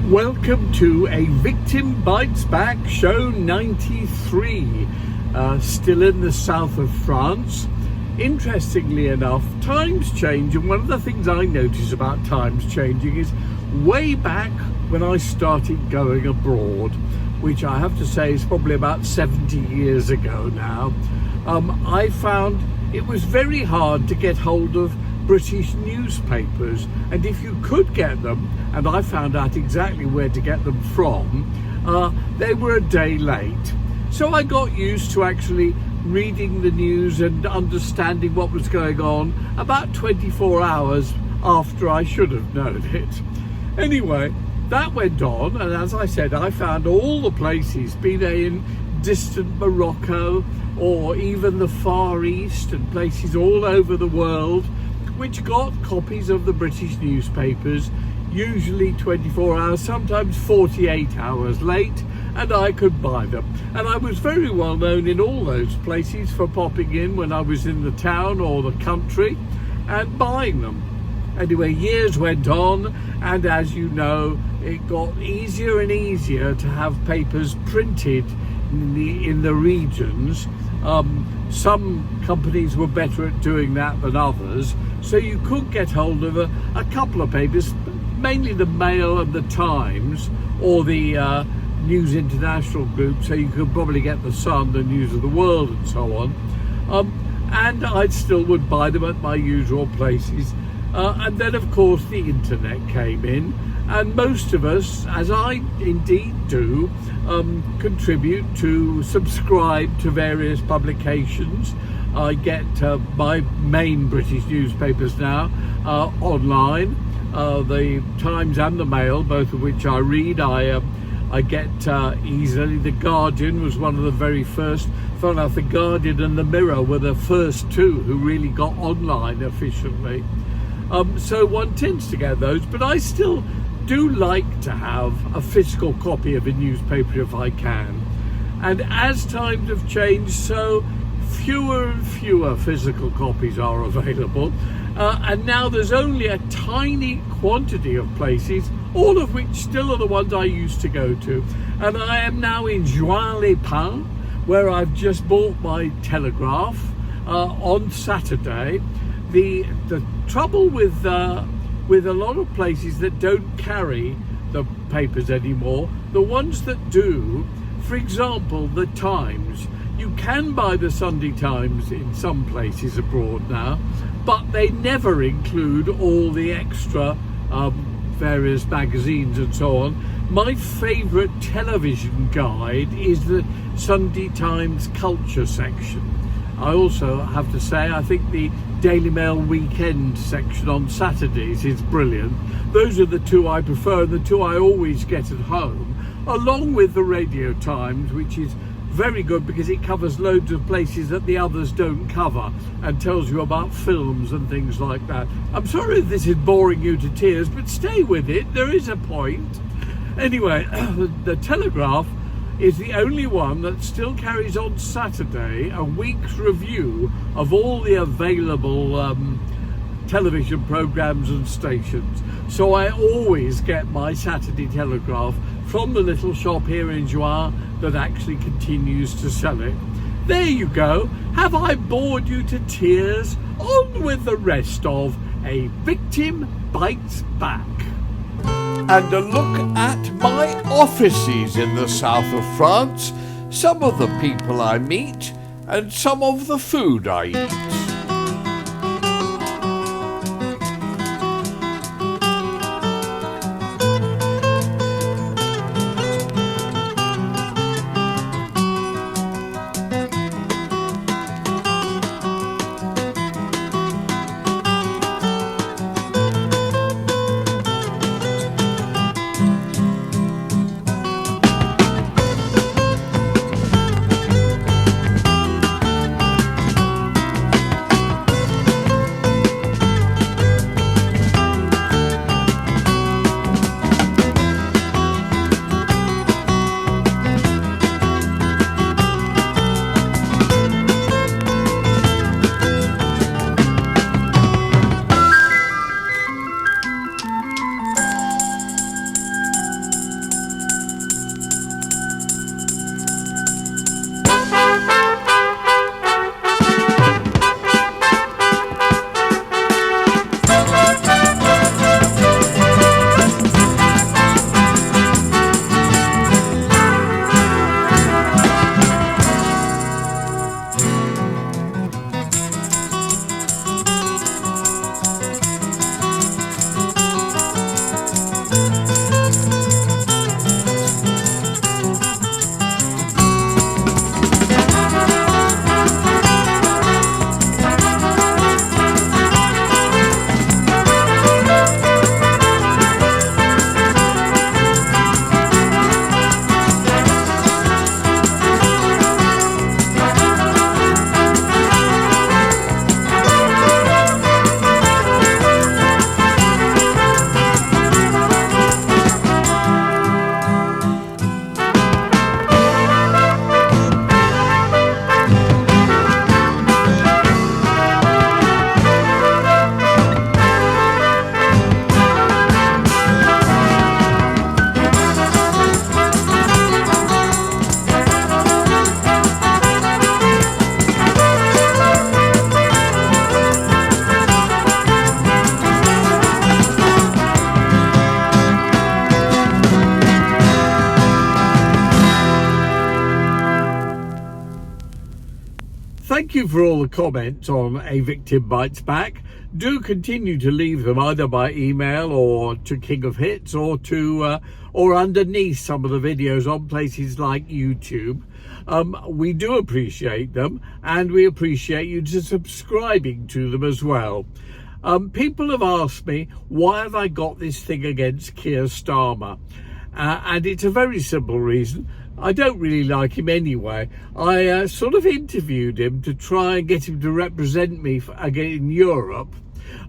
Welcome to A Victim Bites Back, show 93, still in the south of France. Interestingly enough, times change, and one of the things I notice about times changing is way back when I started going abroad, which I have to say is probably about 70 years ago now, I found it was very hard to get hold of British newspapers, and if you could get them, and I found out exactly where to get them from, they were a day late. So I got used to actually reading the news and understanding what was going on about 24 hours after I should have known it. Anyway, that went on, and as I said, I found all the places, be they in distant Morocco or even the Far East and places all over the world, which got copies of the British newspapers, usually 24 hours, sometimes 48 hours late, and I could buy them. And I was very well known in all those places for popping in when I was in the town or the country and buying them. Anyway, years went on, and as you know, it got easier and easier to have papers printed in the regions. Some companies were better at doing that than others, so you could get hold of a couple of papers, mainly the Mail and the Times, or the News International group, so you could probably get the Sun, the News of the World, and so on. And I still would buy them at my usual places. And then, of course, the internet came in, and most of us, as I indeed do, contribute to subscribe to various publications. I get my main British newspapers now online, the Times and the Mail, both of which I read. I get easily. The Guardian was one of the very first. Funny enough, the Guardian and the Mirror were the first two who really got online efficiently. So one tends to get those, but I still do like to have a physical copy of a newspaper if I can. And as times have changed, so fewer and fewer physical copies are available. And now there's only a tiny quantity of places, all of which still are the ones I used to go to. And I am now in Juin-les-Pins, where I've just bought my Telegraph on Saturday. The trouble with a lot of places that don't carry the papers anymore, the ones that do, for example, the Times, you can buy the Sunday Times in some places abroad now, but they never include all the extra various magazines and so on. My favourite television guide is the Sunday Times culture section. I also have to say, I think the Daily Mail weekend section on Saturdays is brilliant. Those are the two I prefer, and the two I always get at home, along with the Radio Times, which is very good because it covers loads of places that the others don't cover and tells you about films and things like that. I'm sorry if this is boring you to tears, but stay with it, there is a point. Anyway, the Telegraph is the only one that still carries on Saturday a week's review of all the available television programmes and stations. So I always get my Saturday Telegraph from the little shop here in Juin that actually continues to sell it. There you go. Have I bored you to tears? On with the rest of A Victim Bites Back. And a look at my offices in the south of France, some of the people I meet, and some of the food I eat. thank you for all the comments on A Victim Bites Back. Do continue to leave them either by email or to King of Hits or to or underneath some of the videos on places like YouTube. We do appreciate them, and we appreciate you subscribing to them as well. People have asked me, why have I got this thing against Keir Starmer? And it's a very simple reason. I don't really like him anyway. I sort of interviewed him to try and get him to represent me again in Europe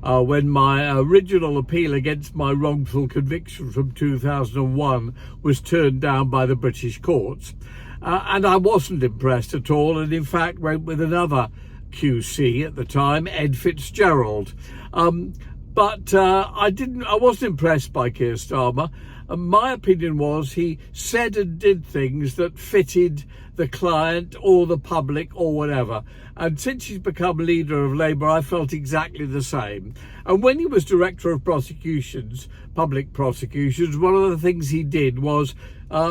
when my original appeal against my wrongful conviction from 2001 was turned down by the British courts. And I wasn't impressed at all, and in fact went with another QC at the time, Ed Fitzgerald. But I wasn't impressed by Keir Starmer. My opinion was he said and did things that fitted the client or the public or whatever. And since he's become leader of Labour, I felt exactly the same. And when he was director of prosecutions, public prosecutions, one of the things he did was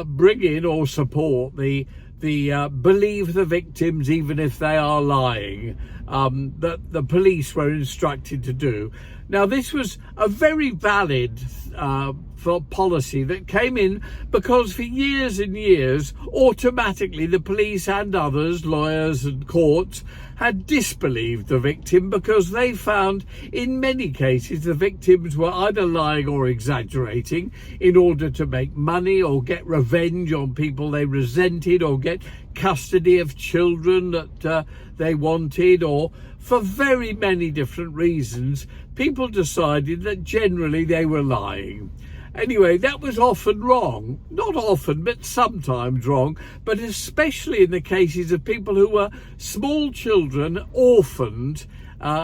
bring in or support the believe the victims even if they are lying, that the police were instructed to do. Now, this was a very valid policy that came in because for years and years, automatically the police and others, lawyers and courts, had disbelieved the victim because they found in many cases the victims were either lying or exaggerating in order to make money or get revenge on people they resented or get custody of children that they wanted, or for very many different reasons, people decided that generally they were lying. Anyway, that was often wrong. Not often, but sometimes wrong, but especially in the cases of people who were small children, orphaned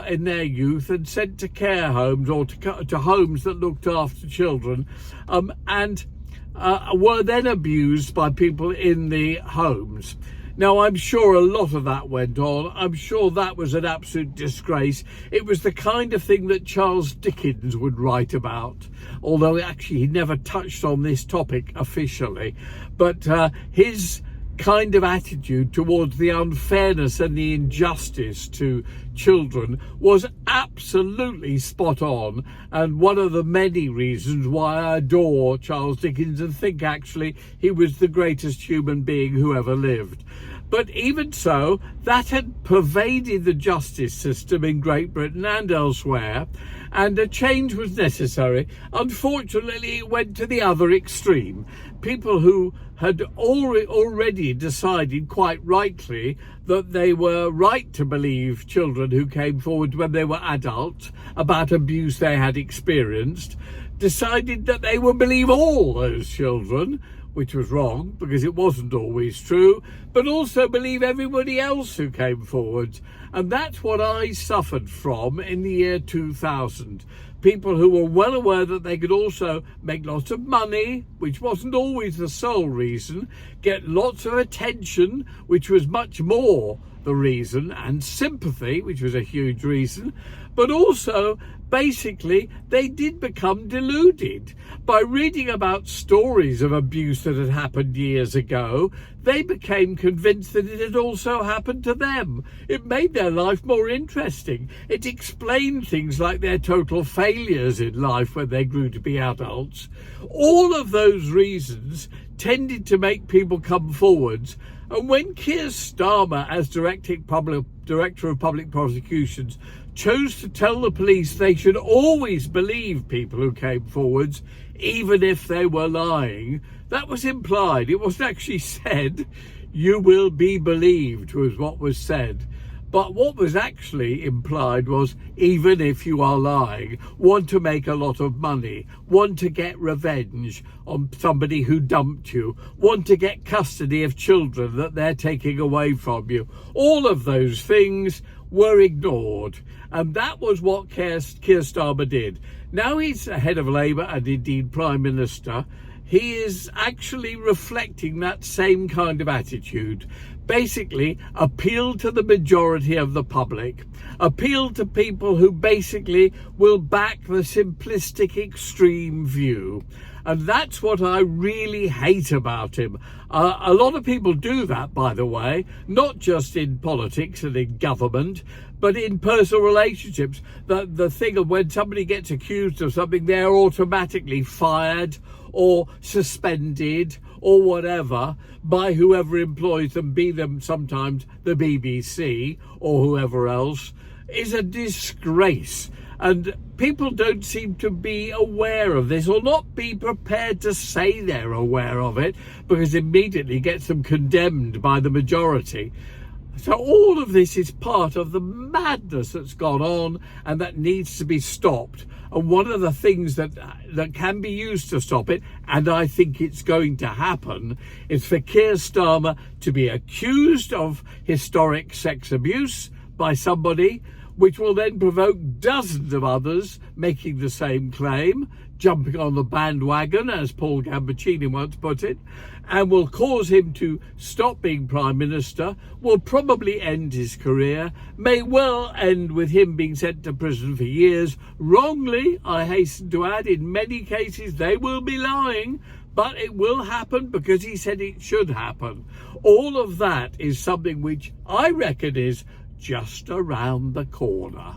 in their youth and sent to care homes or to homes that looked after children, and were then abused by people in the homes. Now, I'm sure a lot of that went on. I'm sure that was an absolute disgrace. It was the kind of thing that Charles Dickens would write about, although actually he never touched on this topic officially. But his kind of attitude towards the unfairness and the injustice to children was absolutely spot on, and one of the many reasons why I adore Charles Dickens and think actually he was the greatest human being who ever lived. But even so, that had pervaded the justice system in Great Britain and elsewhere, and a change was necessary. Unfortunately, it went to the other extreme. People who had already decided quite rightly that they were right to believe children who came forward when they were adults about abuse they had experienced, decided that they would believe all those children, which was wrong because it wasn't always true, but also believe everybody else who came forward. And that's what I suffered from in the year 2000. People who were well aware that they could also make lots of money, which wasn't always the sole reason, get lots of attention, which was much more the reason, and sympathy, which was a huge reason, but also basically they did become deluded. By reading about stories of abuse that had happened years ago, they became convinced that it had also happened to them. It made their life more interesting. It explained things like their total failures in life when they grew to be adults. All of those reasons tended to make people come forwards. And when Keir Starmer, as Director of Public Prosecutions, chose to tell the police they should always believe people who came forwards, even if they were lying, that was implied. It wasn't actually said, you will be believed, was what was said. But what was actually implied was, even if you are lying, want to make a lot of money, want to get revenge on somebody who dumped you, want to get custody of children that they're taking away from you. All of those things were ignored. And that was what Keir Starmer did. Now he's head of Labour and indeed Prime Minister. He is actually reflecting that same kind of attitude. basically appeal to the majority of the public, appeal to people who basically will back the simplistic extreme view. And that's what I really hate about him. A lot of people do that, by the way, not just in politics and in government, but in personal relationships. The thing of when somebody gets accused of something, they're automatically fired or suspended or whatever by whoever employs them, be them sometimes the BBC or whoever else, is a disgrace. And people don't seem to be aware of this, or not be prepared to say they're aware of it, because it immediately gets them condemned by the majority. So all of this is part of the madness that's gone on and that needs to be stopped. And one of the things that can be used to stop it, and I think it's going to happen, is for Keir Starmer to be accused of historic sex abuse by somebody, which will then provoke dozens of others making the same claim, jumping on the bandwagon, as Paul Gambaccini once put it, and will cause him to stop being Prime Minister, will probably end his career, may well end with him being sent to prison for years. Wrongly, I hasten to add, in many cases they will be lying, but it will happen because he said it should happen. All of that is something which I reckon is just around the corner.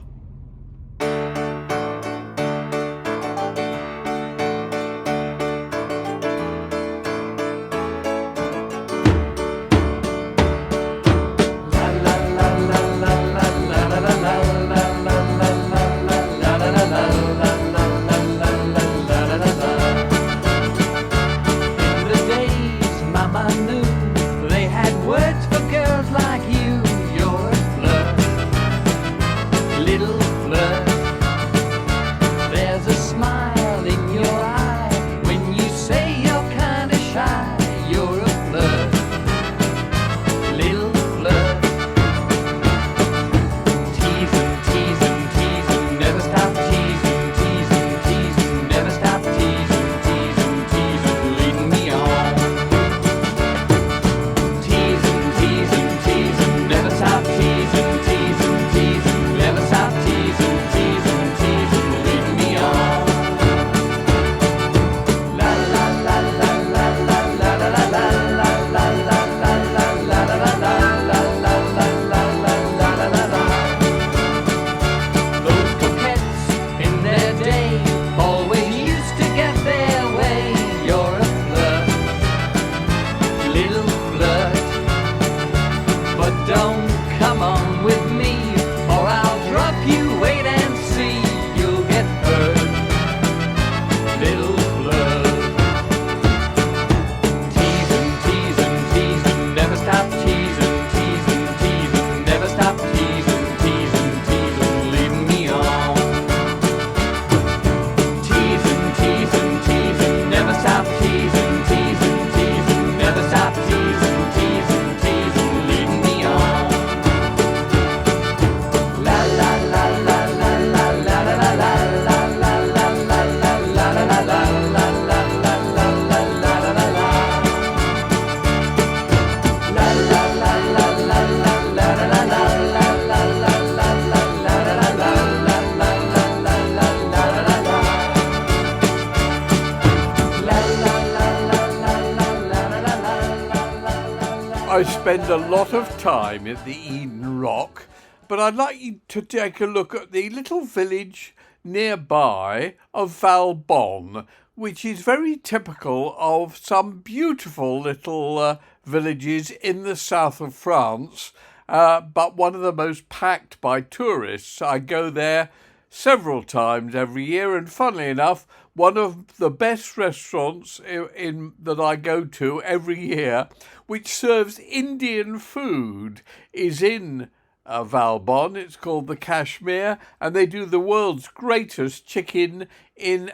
I spend a lot of time at the Eden Rock, but I'd like you to take a look at the little village nearby of Valbonne, which is very typical of some beautiful little villages in the south of France, but one of the most packed by tourists. I go there several times every year, and funnily enough, one of the best restaurants that I go to every year, which serves Indian food, is in Valbonne. It's called the Kashmir, and they do the world's greatest chicken in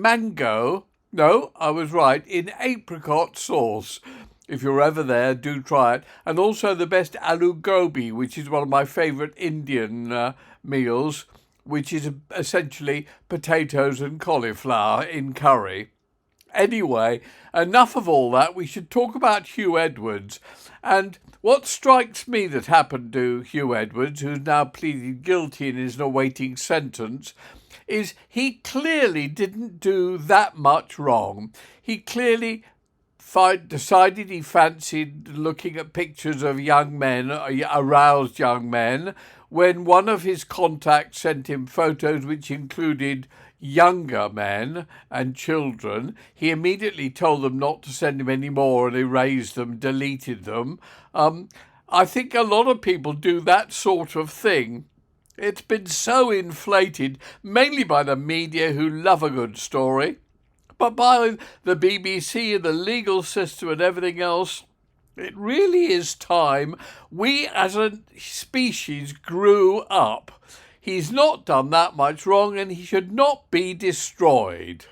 mango. No, I was right, in apricot sauce. If you're ever there, do try it. And also the best aloo gobi, which is one of my favourite Indian meals, which is essentially potatoes and cauliflower in curry. Anyway, enough of all that. We should talk about Hugh Edwards. And what strikes me that happened to Hugh Edwards, who's now pleaded guilty and is awaiting sentence, is he clearly didn't do that much wrong. He clearly decided he fancied looking at pictures of young men, aroused young men, when one of his contacts sent him photos which included younger men and children. He immediately told them not to send him any more and erased them, deleted them. I think a lot of people do that sort of thing. It's been so inflated, mainly by the media who love a good story, but by the BBC and the legal system and everything else. It really is time we as a species grew up. He's not done that much wrong and he should not be destroyed.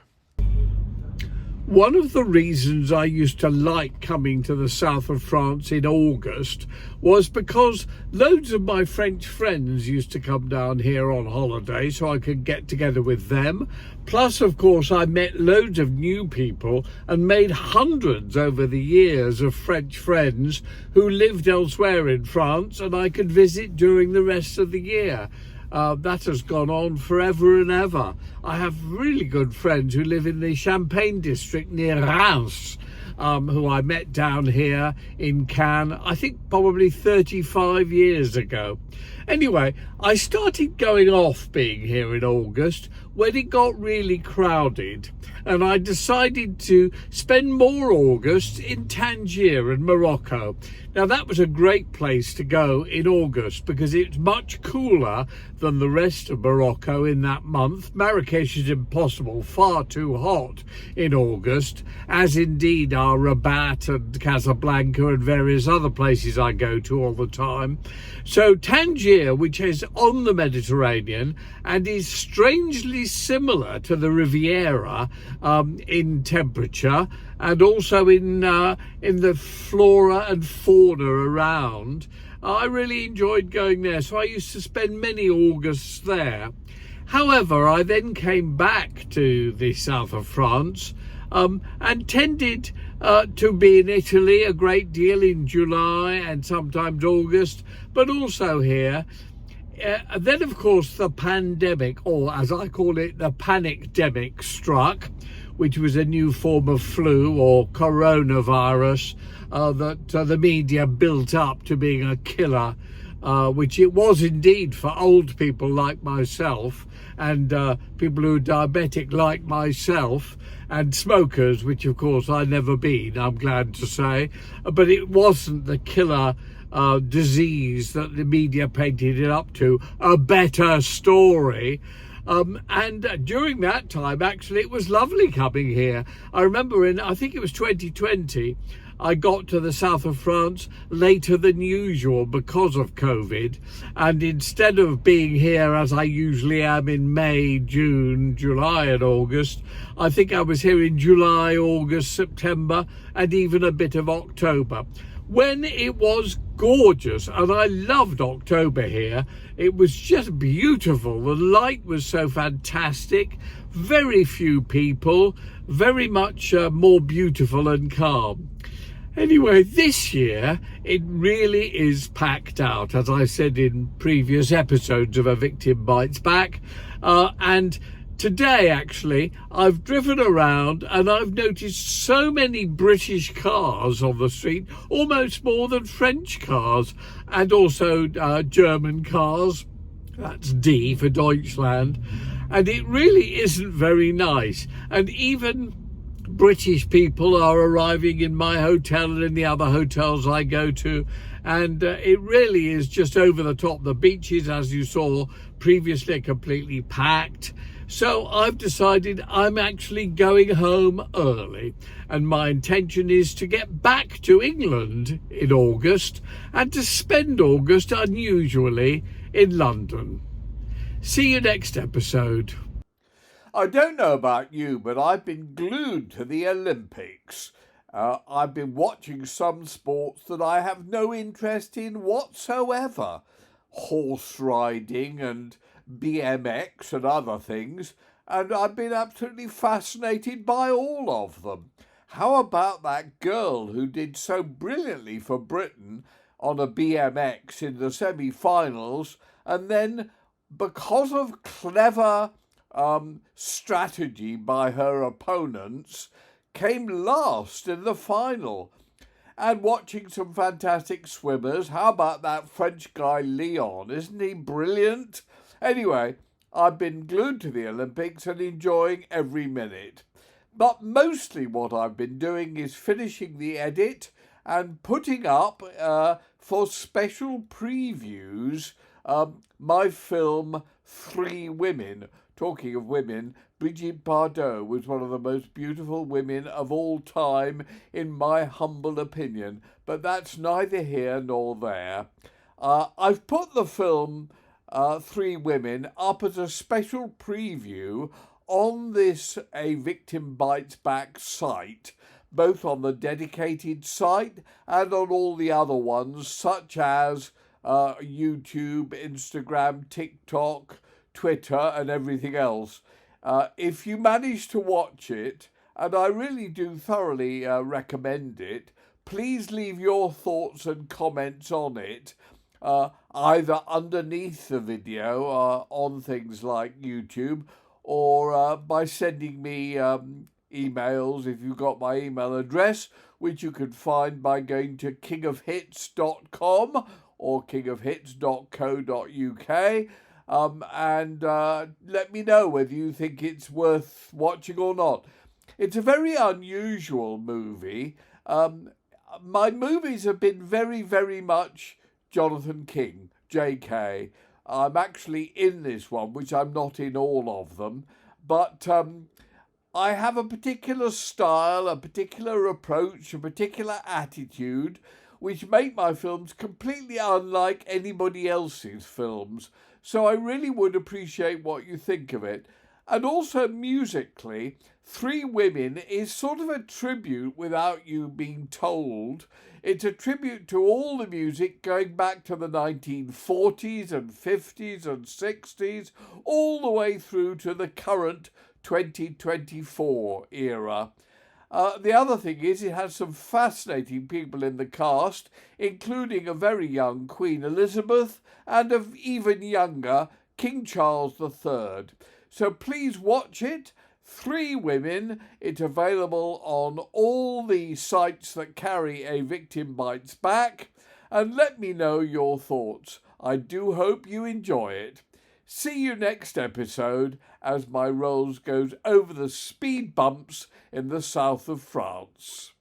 One of the reasons I used to like coming to the south of France in August was because loads of my French friends used to come down here on holiday so I could get together with them. Plus, of course, I met loads of new people and made hundreds over the years of French friends who lived elsewhere in France and I could visit during the rest of the year. That has gone on forever and ever. I have really good friends who live in the Champagne district near Reims, who I met down here in Cannes, I think probably 35 years ago. Anyway, I started going off being here in August when it got really crowded, and I decided to spend more August in Tangier in Morocco. Now that was a great place to go in August because it's much cooler than the rest of Morocco in that month. Marrakesh is impossible, far too hot in August, as indeed are Rabat and Casablanca and various other places I go to all the time. So Tangier, which is on the Mediterranean and is strangely similar to the Riviera in temperature and also in the flora and fauna around. I really enjoyed going there, so I used to spend many Augusts there. However, I then came back to the south of France and tended to be in Italy a great deal in July and sometimes August, but also here. Then, of course, the pandemic, or as I call it, the panic-demic struck, which was a new form of flu or coronavirus that the media built up to being a killer, which it was indeed for old people like myself and people who are diabetic like myself and smokers, which of course I've never been, I'm glad to say, but it wasn't the killer disease that the media painted it up to, a better story. And during that time, actually, it was lovely coming here. I remember I think it was 2020, I got to the south of France later than usual because of COVID. And instead of being here as I usually am in May, June, July and August, I think I was here in July, August, September and even a bit of October, when it was gorgeous. And I loved October here. It was just beautiful. The light was so fantastic. Very few people, very much more beautiful and calm. Anyway, this year it really is packed out, as I said in previous episodes of A Victim Bites Back. And today, actually, I've driven around and I've noticed so many British cars on the street, almost more than French cars, and also German cars. That's D for Deutschland. And it really isn't very nice. And even British people are arriving in my hotel and in the other hotels I go to, and it really is just over the top. The beaches, as you saw previously, are completely packed. So I've decided I'm actually going home early, and my intention is to get back to England in August and to spend August unusually in London. See you next episode. I don't know about you, but I've been glued to the Olympics. I've been watching some sports that I have no interest in whatsoever. Horse riding and BMX and other things. and I've been absolutely fascinated by all of them. How about that girl who did so brilliantly for Britain on a BMX in the semi-finals, and then because of clever strategy by her opponents, came last in the final? And watching some fantastic swimmers. How about that French guy Leon? Isn't he brilliant? Anyway, I've been glued to the Olympics and enjoying every minute. But mostly what I've been doing is finishing the edit and putting up for special previews my film Three Women. Talking of women, Brigitte Bardot was one of the most beautiful women of all time, in my humble opinion. But that's neither here nor there. I've put the film Three Women up as a special preview on this A Victim Bites Back site, both on the dedicated site and on all the other ones, such as YouTube, Instagram, TikTok, Twitter, and everything else. If you manage to watch it, and I really do thoroughly recommend it, please leave your thoughts and comments on it, either underneath the video on things like YouTube, or by sending me emails if you've got my email address, which you can find by going to kingofhits.com or kingofhits.co.uk. And let me know whether you think it's worth watching or not. It's a very unusual movie. My movies have been very, very much Jonathan King, JK. I'm actually in this one, which I'm not in all of them. But I have a particular style, a particular approach, a particular attitude, which make my films completely unlike anybody else's films. So I really would appreciate what you think of it. And also musically, Three Women is sort of a tribute without you being told. It's a tribute to all the music going back to the 1940s and 50s and 60s, all the way through to the current 2024 era. The other thing is it has some fascinating people in the cast, including a very young Queen Elizabeth and an even younger King Charles III. So please watch it. Three Women. It's available on all the sites that carry A Victim Bites Back. And let me know your thoughts. I do hope you enjoy it. See you next episode as my Rolls goes over the speed bumps in the south of France.